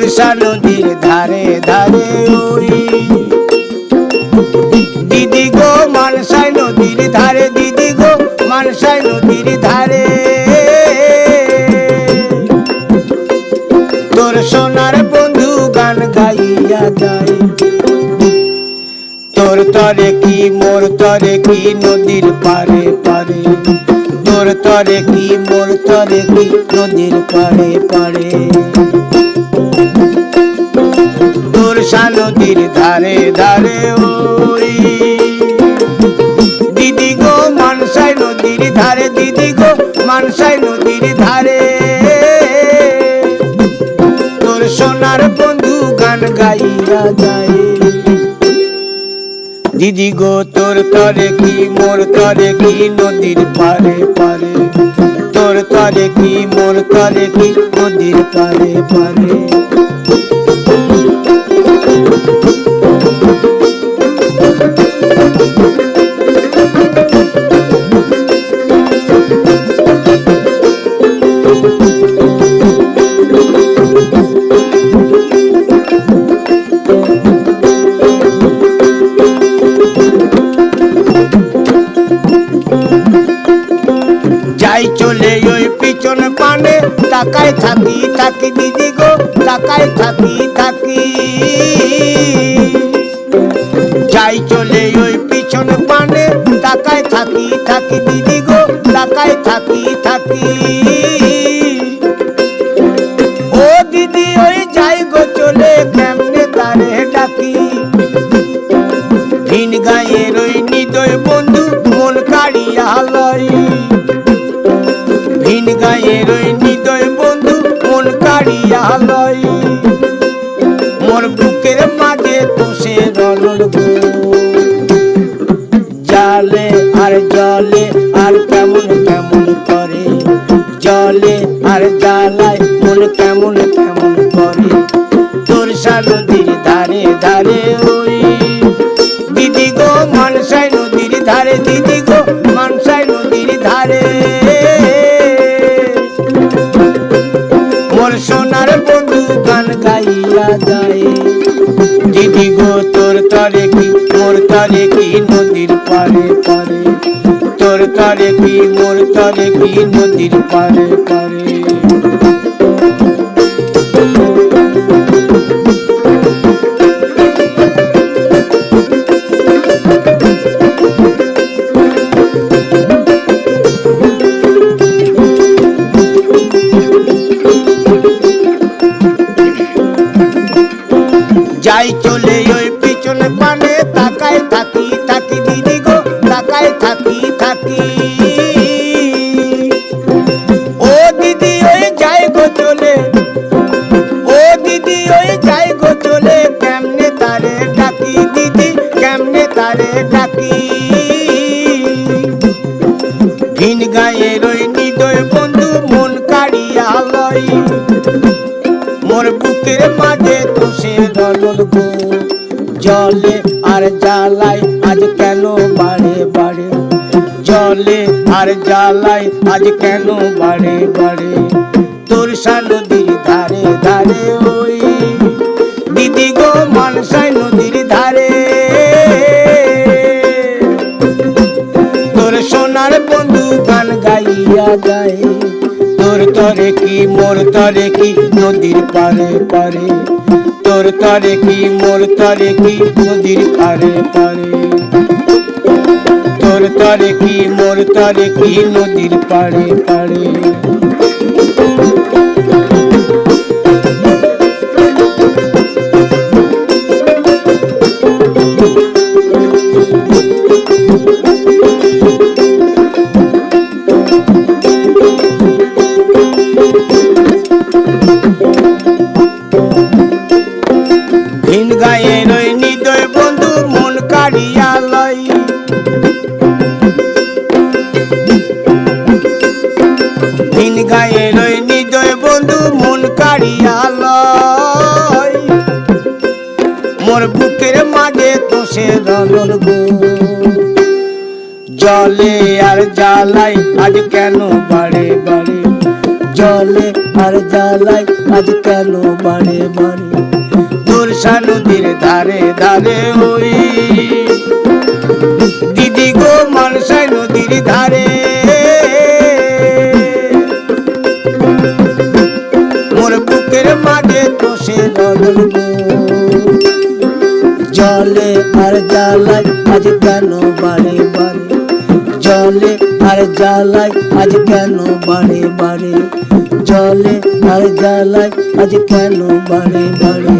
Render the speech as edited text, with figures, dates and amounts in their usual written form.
তোরসা নদীর ধারে ধারে ওই দিদি গো মানসাই নদীর ধারে, দিদি গো মানসাই নদীর ধারে তোর সোনার বন্ধু গান গাইয়া যায়। তোর তরে কি মোর তরে কি নদীর পারে পারে, তোর তরে কি মোর তরে কি নদীর পারে পারে। তোরসা নদীর ধারে ধারে ওই দিদি গো মানসাই নদীর ধারে, দিদি গো মানসাই নদীর ধারে তোর সোনার বন্ধু গান গাইয়া যায়। দিদি গো তোর তরে কি মোর তরে কি নদীর পারে পারে, তোর তরে কি মোর তরে কি নদীর পারে পারে। যাই চলে ওই পিছন পানে তাকাই থাকি থাকি, দিদি গো তাকাই থাকি থাকি। যাই চলে ওই পিছন পানে তাকাই থাকি থাকি, দিদি গো তাকাই থাকি থাকি। ও দিদি ওই যাই গো চলে কেমনে তারে ডাকি। ভিন গায়ের ওই নিদয় বন্ধু মন কাড়িয়া লয়, ভিন গায়ের ওই নিদয় বন্ধু মন কাড়িয়া লয়। মোর বুকের মাঝে তোষে রনল গো জালে আর জলে আর কেমন কেমন করে, জলে আর জ্বালায় মন কেমন কেমন করে। তোরসা নদীর ধারে ধারে ওই দিদি গো মানসাই নদীর ধারে, দিদি গো মানসাই নদীর ধারে মোর সোনার বন্ধু গান গাইয়া যায়। দিদি গো তোর তরে কি মোর তরে কি নদীর পারে পারে, তোর তরে কি মোর তরে কি নদীর পারে পারে। যাই চলে ওই পিছন পানে তাকাই থাকি থাকি, দিদি গো তাকাই থাকি থাকি। ও দিদি ওই যাই গো চলে, ও দিদি ওই যাই গো চলে কেমনে তারে ডাকি, দিদি কেমনে তারে ডাকি। ভিন গায়ের ওই নিদয় বন্ধু মন কাড়িয়া লয়, মোর বুকের মাঝে তোষে রনল গো জলে আর জ্বালায় আজ কেন বাড়ে বাড়ে, জলে আর জ্বালায় আজ কেন বাড়ে বাড়ে। তোরসা নদীর ধারে ধারে ওই দিদি গো মানসাই নদীর ধারে তোর সোনার বন্ধু গান গাইয়া যায়। তোর তরে কি মোর তরে কি নদীর পারে পারে, তোর তরে কি মোর তরে কি নদীর পারে পারে। তোর তরে কি মোর তরে কি নদীর পারে পারে। ভিন গায়ের ওই নিদয় বন্ধু মন কাড়িয়া লয়, ভিন গায়ের ওই নিদয় বন্ধু মন কাড়িয়া লয়। মোর বুকের মাঝে তোষে রনল গো জলে আর জ্বালায় আজ কেন বাড়ে বাড়ে, জলে আর জ্বালায় আজ কেন বারে বারে তোরসা নদীর ধারে ধারে ওই দিদি গো মানসাই নদীর ধারে মোর বুকের মাঝে তোষে রদন গো জলে আর জ্বালায় আজ কেন বারে বারে জলে আর জ্বালায় আজ কেন বারে বারে জলে আর জ্বালায় আজ কেন বারে বারে